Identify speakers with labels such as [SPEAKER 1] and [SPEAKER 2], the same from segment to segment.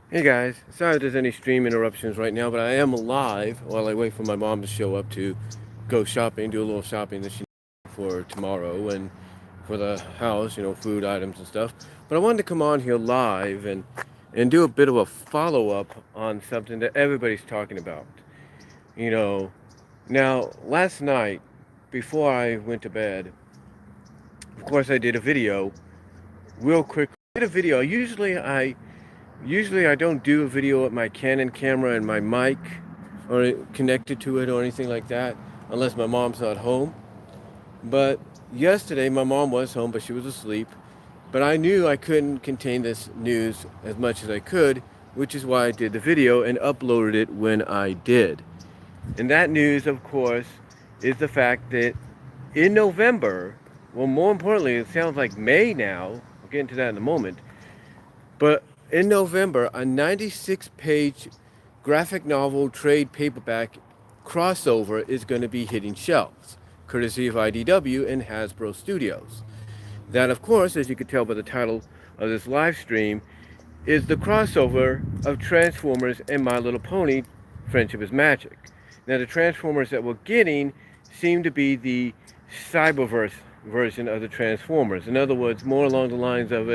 [SPEAKER 1] Hey guys, sorry if there's any stream interruptions right now, but I am live while I wait for my mom to show up to go shopping, do a little shopping that she needs for tomorrow and for the house, food items and stuff. But I wanted to come on here live and do a bit of a follow up on something that everybody's talking about. You know, now last night before I went to bed, of course I did a video real quick. I did a video. Usually I don't do a video with my Canon camera and my mic or connected to it or anything like that unless my mom's not home. But yesterday my mom was home, but she was asleep. But I knew I couldn't contain this news as much as I could, which is why I did the video and uploaded it when I did. And that news, of course, is the fact that in November, well, more importantly, it sounds like May now. I'll get into that in a moment. But in November, a 96-page graphic novel trade paperback crossover is going to be hitting shelves, courtesy of IDW and Hasbro Studios. That, of course, as you can tell by the title of this live stream, is the crossover of Transformers and My Little Pony, Friendship is Magic. Now, the Transformers that we're getting seem to be the cyberverse version of the Transformers. In other words, more along the lines of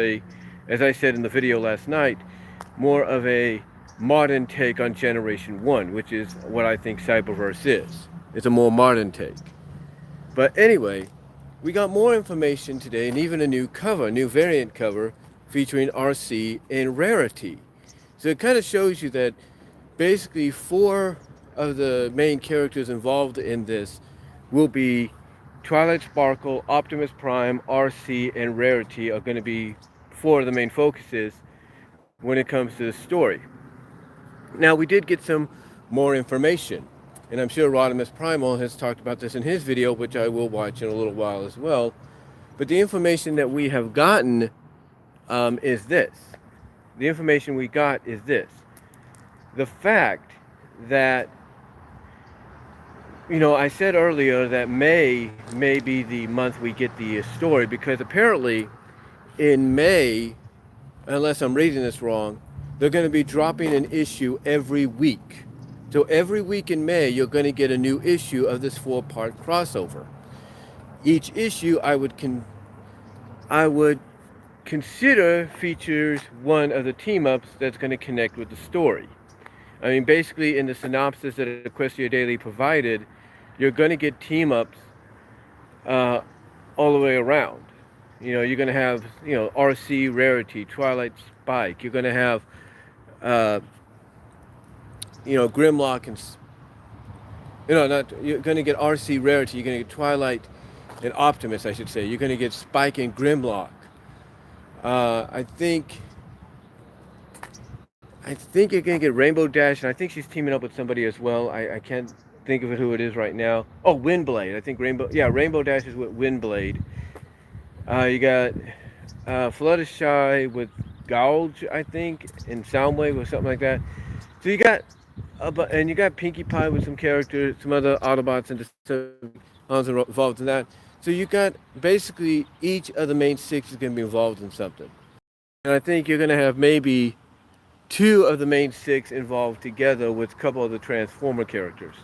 [SPEAKER 1] as I said in the video last night, more of a modern take on Generation 1, which is what I think cyberverse is. It's a more modern take. But anyway, we got more information today and even a new cover, new variant cover featuring RC and Rarity. So it kind of shows you that basically 4 of the main characters involved in this will be Twilight Sparkle, Optimus Prime, RC, and Rarity are going to be 4 of the main focuses when it comes to the story. Now, we did get some more information, and I'm sure Rodimus Primal has talked about this in his video, which I will watch in a little while as well. But the information that we have gotten is this. The information we got is this. The fact that, I said earlier that May may be the month we get the story, because apparently in May, unless I'm reading this wrong, they're going to be dropping an issue every week. So every week in May, you're going to get a new issue of this 4-part crossover. Each issue I would consider features one of the team-ups that's going to connect with the story. I mean, basically in the synopsis that Equestria Daily provided, you're going to get team-ups all the way around. You're going to have, RC Rarity, Twilight Spike. You're going to have, Grimlock and, you're going to get RC Rarity. You're going to get Twilight and Optimus, I should say. You're going to get Spike and Grimlock. I think you're going to get Rainbow Dash, and I think she's teaming up with somebody as well. I can't think of who it is right now. Oh, Windblade. I think Rainbow Dash is with Windblade. You got Fluttershy with Gouge, I think, and Soundwave or something like that. So you got, and you got Pinkie Pie with some characters, some other Autobots and involved in that. So you got basically each of the main 6 is going to be involved in something. And I think you're going to have maybe 2 of the main 6 involved together with a couple of the Transformer characters.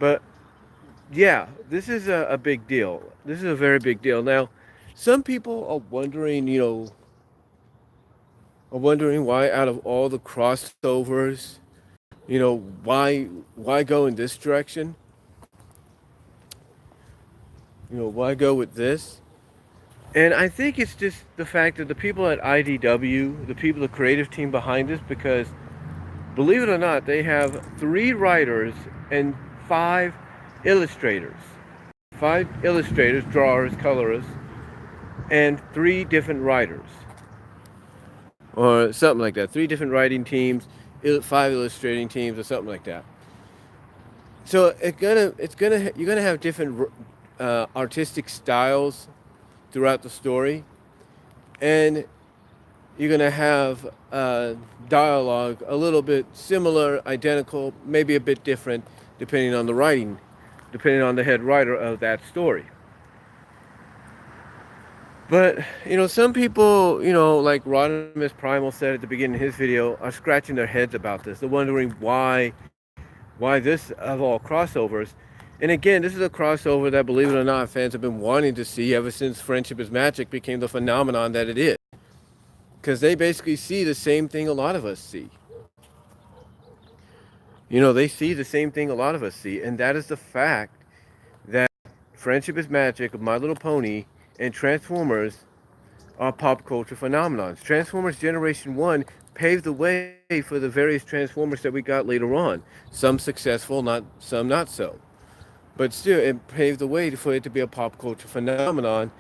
[SPEAKER 1] But yeah, this is a big deal. This is a very big deal. Now, some people are wondering, why out of all the crossovers, why go in this direction? Why go with this? And I think it's just the fact that the people at IDW, the creative team behind this, because believe it or not, they have 3 writers and 5 illustrators. 5 illustrators, drawers, colorists, and 3 different writers. Or something like that. 3 different writing teams, 5 illustrating teams, or something like that. So you're gonna have different artistic styles throughout the story, and you're gonna have dialogue a little bit similar, identical, maybe a bit different, depending on the writing, depending on the head writer of that story. But, some people, like Rodimus Primal said at the beginning of his video, are scratching their heads about this. They're wondering why this of all crossovers. And again, this is a crossover that, believe it or not, fans have been wanting to see ever since Friendship is Magic became the phenomenon that it is. Because they basically see the same thing a lot of us see. They see the same thing a lot of us see, and that is the fact that Friendship is Magic, My Little Pony, and Transformers are pop culture phenomenons. Transformers Generation 1 paved the way for the various Transformers that we got later on. Some successful, some not so. But still, it paved the way for it to be a pop culture phenomenon,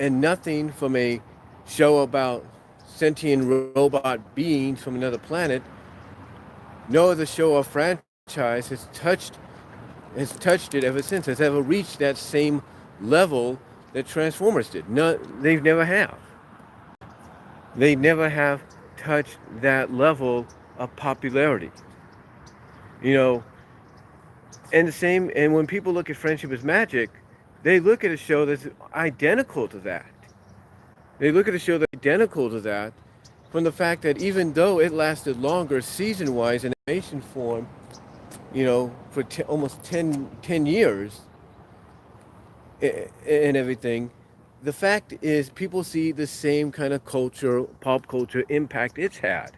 [SPEAKER 1] and nothing from a show about sentient robot beings from another planet, no other show or franchise has touched it ever since, has ever reached that same level that Transformers did. No, they've never have. They never have touched that level of popularity. You know, and when people look at Friendship is Magic, they look at a show that's identical to that. They look at a show that's identical to that from the fact that even though it lasted longer season-wise in animation form, for almost 10 years and everything, the fact is people see the same kind of pop culture impact it's had.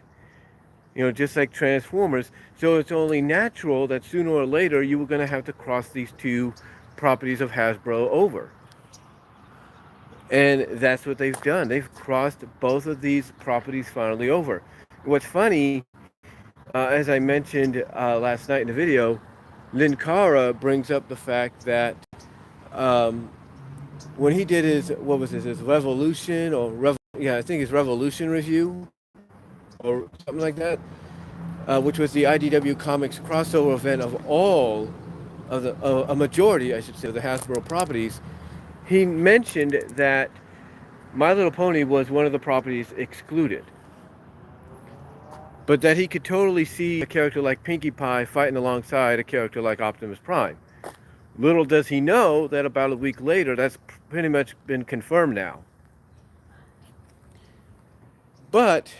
[SPEAKER 1] Just like Transformers. So it's only natural that sooner or later you were going to have to cross these two properties of Hasbro over. And that's what they've done. They've crossed both of these properties finally over. What's funny, as I mentioned last night in the video, Linkara brings up the fact that when he did his Revolution I think his Revolution review or something like that, which was the IDW Comics crossover event of all of a majority, I should say, of the Hasbro properties. He mentioned that My Little Pony was one of the properties excluded, but that he could totally see a character like Pinkie Pie fighting alongside a character like Optimus Prime. Little does he know that about a week later, that's pretty much been confirmed now. But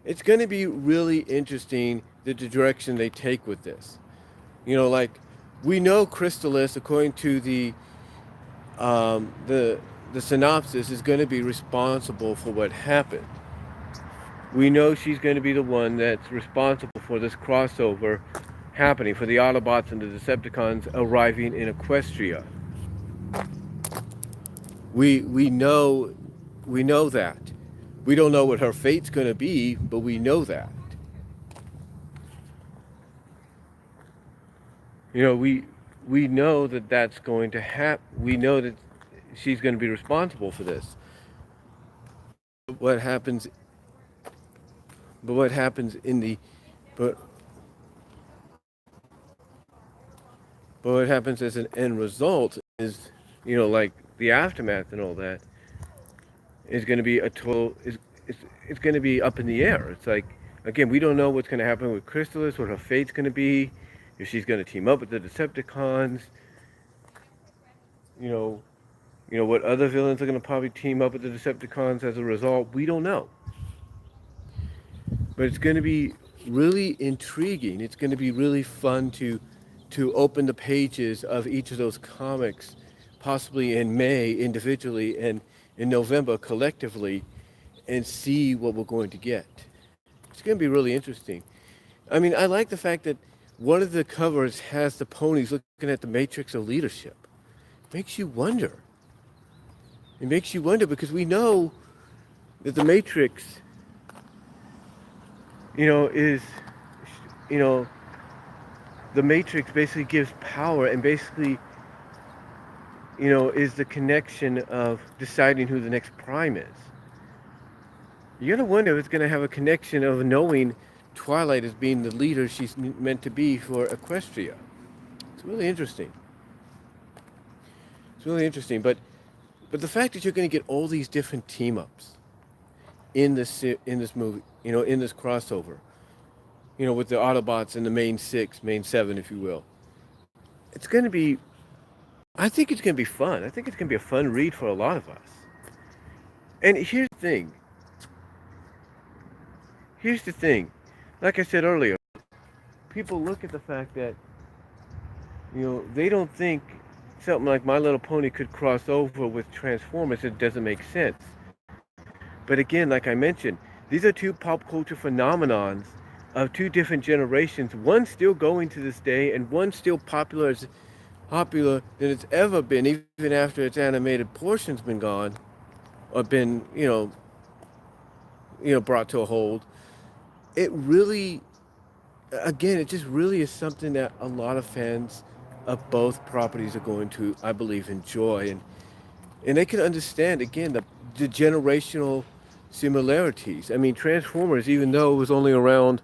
[SPEAKER 1] it's going to be really interesting the direction they take with this. Like we know Chrysalis, according to the synopsis, is going to be responsible for what happened. We know she's going to be the one that's responsible for this crossover happening, for the Autobots and the Decepticons arriving in Equestria. We know that. We don't know what her fate's going to be, but we know that. We know that that's going to happen. We know that she's going to be responsible for this. What happens in the but what happens as an end result is, like the aftermath and all that is going to be it's going to be up in the air. It's like, again, we don't know what's going to happen with Chrysalis, what her fate's going to be, if she's going to team up with the Decepticons, what other villains are going to probably team up with the Decepticons as a result. We don't know. But it's going to be really intriguing. It's going to be really fun to open the pages of each of those comics, possibly in May individually and in November collectively, and see what we're going to get. It's going to be really interesting. I mean, I like the fact that one of the covers has the ponies looking at the matrix of leadership. It makes you wonder. It makes you wonder because we know that the matrix, is, the matrix basically gives power and basically, is the connection of deciding who the next prime is. You gotta wonder if it's gonna have a connection of knowing Twilight as being the leader she's meant to be for Equestria. It's really interesting. It's really interesting, but the fact that you're gonna get all these different team ups in this movie, in this crossover, with the Autobots and the main seven, if you will. It's I think it's going to be fun. I think it's going to be a fun read for a lot of us. And here's the thing. Like I said earlier, people look at the fact that, they don't think something like My Little Pony could cross over with Transformers. It doesn't make sense. But again, like I mentioned, these are two pop culture phenomenons of two different generations. One still going to this day, and one still popular than it's ever been, even after its animated portion's been gone or been, brought to a hold. It really, again, it just really is something that a lot of fans of both properties are going to, I believe, enjoy, and they can understand again the generational similarities. I mean, Transformers, even though it was only around,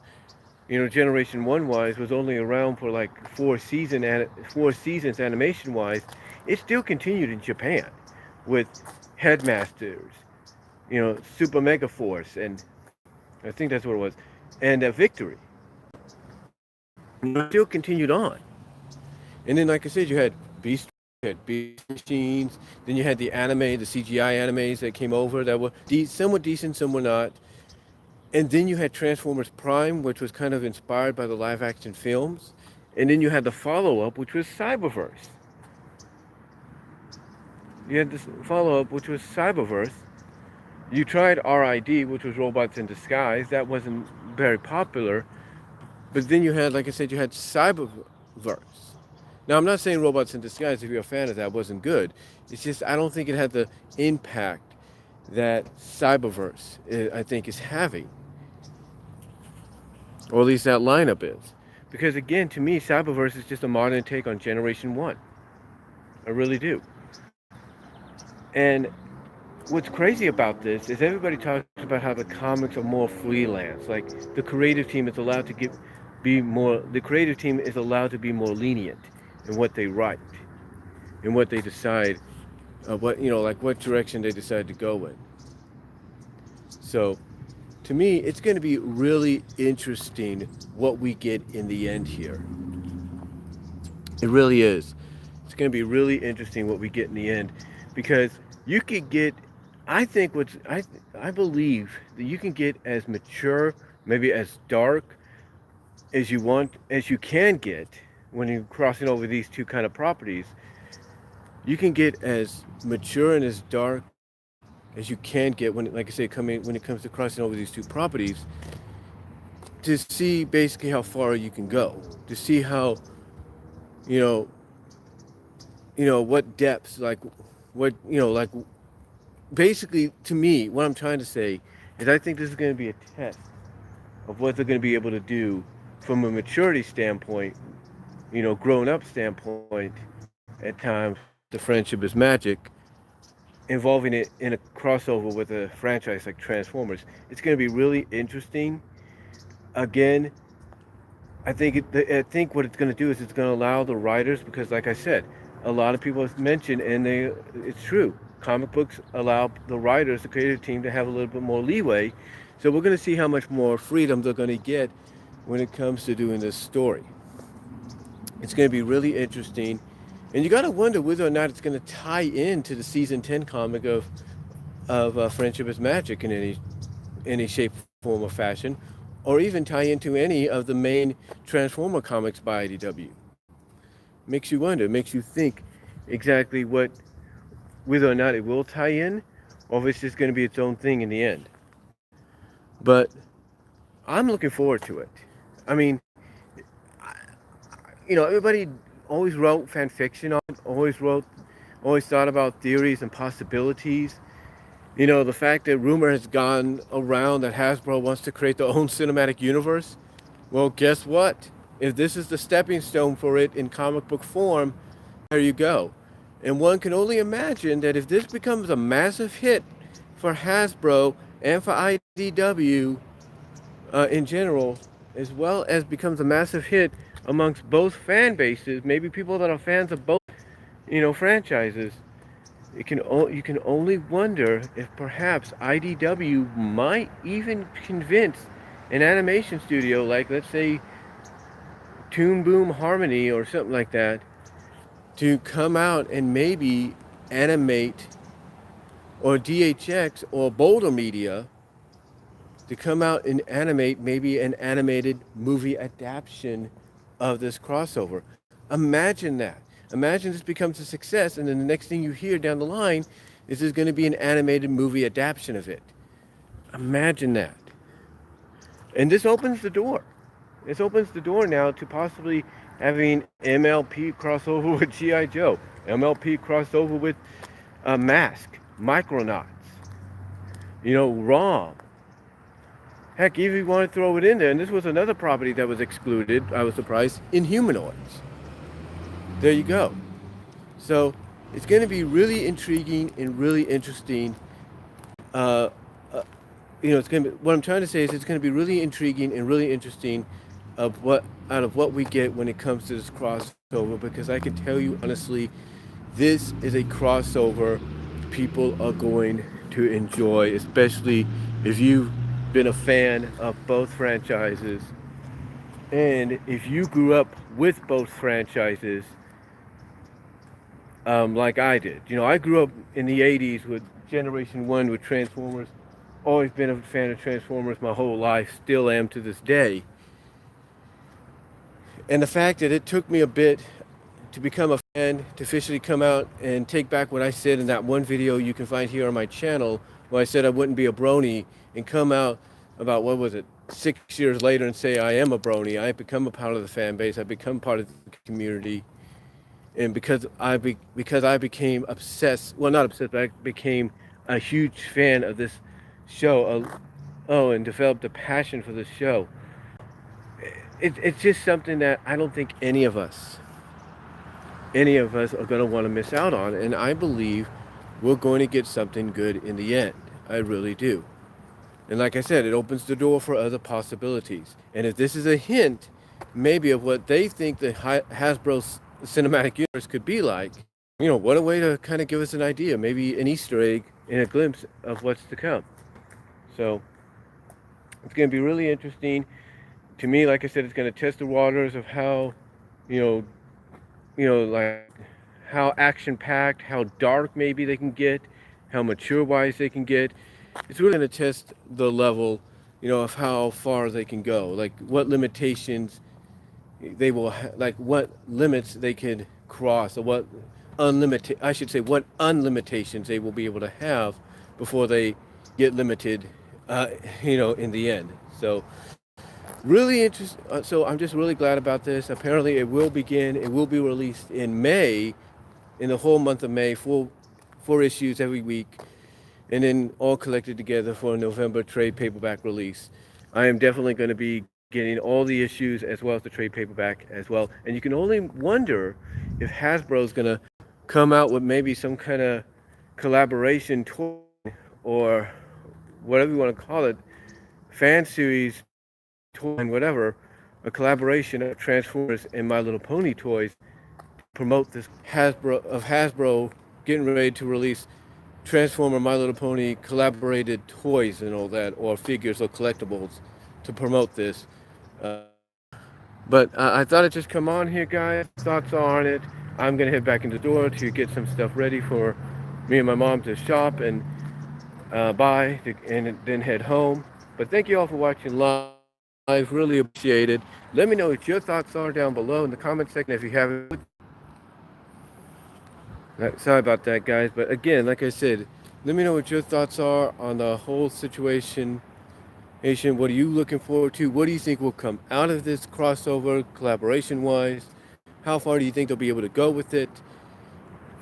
[SPEAKER 1] Generation One wise, was only around for like 4 seasons animation wise, it still continued in Japan with Headmasters, Super Mega Force, and I think that's what it was, and Victory. It still continued on. And then, like I said, you had Beast Machines. Then you had the CGI animes that came over that were some were decent, some were not. And then you had Transformers Prime, which was kind of inspired by the live action films. And then you had the follow up, which was Cyberverse. You had this follow up, which was Cyberverse. You tried RID, which was Robots in Disguise. That wasn't very popular. But then you had, like I said, you had Cyberverse. Now, I'm not saying Robots in Disguise, if you're a fan of that, wasn't good. It's just I don't think it had the impact that Cyberverse, I think, is having. Or at least that lineup is. Because again, to me, Cyberverse is just a modern take on Generation 1. I really do. And what's crazy about this is everybody talks about how the comics are more freelance. Like the creative team is allowed to the creative team is allowed to be more lenient in what they write and what they decide, like what direction they decide to go in. So to me, it's going to be really interesting what we get in the end here. It really is. It's going to be really interesting what we get in the end, because you could get, I think I believe that you can get as mature, maybe as dark as you can get when you're crossing over these two kind of properties. You can get as mature and as dark as you can get when, like I say, when it comes to crossing over these two properties, to see basically how far you can go, to see how, you know, what depths, like what, like basically to me, what I'm trying to say is I think this is going to be a test of what they're going to be able to do from a maturity standpoint, grown up standpoint. At times, the friendship is magic, involving it in a crossover with a franchise like Transformers. It's going to be really interesting. Again, I think what it's going to do is it's going to allow the writers, because like I said, a lot of people have mentioned, and it's true. Comic books allow the writers, the creative team, to have a little bit more leeway. So we're going to see how much more freedom they're going to get when it comes to doing this story. It's going to be really interesting, and you got to wonder whether or not it's going to tie into the season 10 comic of Friendship is Magic in any shape, form, or fashion, or even tie into any of the main Transformer comics by IDW. Makes you wonder, makes you think exactly whether or not it will tie in, or if it's just going to be its own thing in the end. But I'm looking forward to it. I mean, everybody always wrote fan fiction on it, always thought about theories and possibilities. The fact that rumor has gone around that Hasbro wants to create their own cinematic universe. Well, guess what? If this is the stepping stone for it in comic book form, there you go. And one can only imagine that if this becomes a massive hit for Hasbro and for IDW in general, as well as becomes a massive hit amongst both fan bases, maybe people that are fans of both, franchises, you can only wonder if perhaps IDW might even convince an animation studio, like let's say Toon Boom Harmony or something like that, to come out and maybe animate or DHX or Boulder Media to come out and animate maybe an animated movie adaptation of this crossover. Imagine that. Imagine this becomes a success, and then the next thing you hear down the line is there's going to be an animated movie adaptation of it. Imagine that. And this opens the door. This opens the door now to possibly having MLP crossover with G.I. Joe, MLP crossover with Mask, Micronauts, ROM. Heck, even if you want to throw it in there, and this was another property that was excluded, I was surprised, Inhumanoids. There you go. So it's going to be really intriguing and really interesting. It's going to be, what I'm trying to say is it's going to be really intriguing and really interesting out of what we get when it comes to this crossover, because I can tell you honestly, this is a crossover people are going to enjoy, especially if you've been a fan of both franchises, and if you grew up with both franchises, like I did. I grew up in the 80s with Generation 1 with Transformers. Always been a fan of Transformers my whole life, still am to this day. And the fact that it took me a bit to become a fan, to officially come out and take back what I said in that one video you can find here on my channel, where I said I wouldn't be a brony, and come out about, 6 years later and say I am a brony. I become a part of the fan base. I become part of the community. And because I became obsessed, well, not obsessed, but I became a huge fan of this show, and developed a passion for this show. It's just something that I don't think any of us are going to want to miss out on. And I believe we're going to get something good in the end. I really do. And like I said, it opens the door for other possibilities. And if this is a hint, maybe, of what they think the Hasbro cinematic universe could be like, what a way to kind of give us an idea, maybe an Easter egg and a glimpse of what's to come. So it's going to be really interesting. To me, like I said, it's going to test the waters of how, like how action-packed, how dark maybe they can get, how mature-wise they can get. It's really going to test the level, of how far they can go, like what limitations they will, like what limits they can cross, or what what unlimitations they will be able to have before they get limited, in the end. So really interesting. So I'm just really glad about this. Apparently it will be released in May, in the whole month of May, four issues every week, and then all collected together for a November trade paperback release. I am definitely going to be getting all the issues as well as the trade paperback as well. And you can only wonder if Hasbro is going to come out with maybe some kind of collaboration toy, or whatever you want to call it, fan series toy, and whatever, a collaboration of Transformers and My Little Pony toys to promote this Hasbro getting ready to release Transformer My Little Pony collaborated toys and all that, or figures or collectibles to promote this. But I thought I'd just come on here, guys. Thoughts on it. I'm going to head back in the door to get some stuff ready for me and my mom to shop and buy, and then head home. But thank you all for watching live. Really appreciate it. Let me know what your thoughts are down below in the comment section if you haven't. Sorry about that, guys. But again, like I said, let me know what your thoughts are on the whole situation. What are you looking forward to? What do you think will come out of this crossover, collaboration-wise? How far do you think they'll be able to go with it?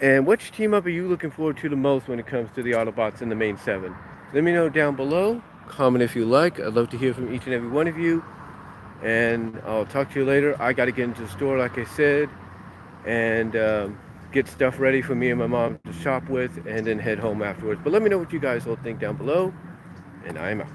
[SPEAKER 1] And which team up are you looking forward to the most when it comes to the Autobots in the main 7? Let me know down below. Comment if you like. I'd love to hear from each and every one of you. And I'll talk to you later. I got to get into the store, like I said, and get stuff ready for me and my mom to shop with, and then head home afterwards. But let me know what you guys all think down below, and I'm out.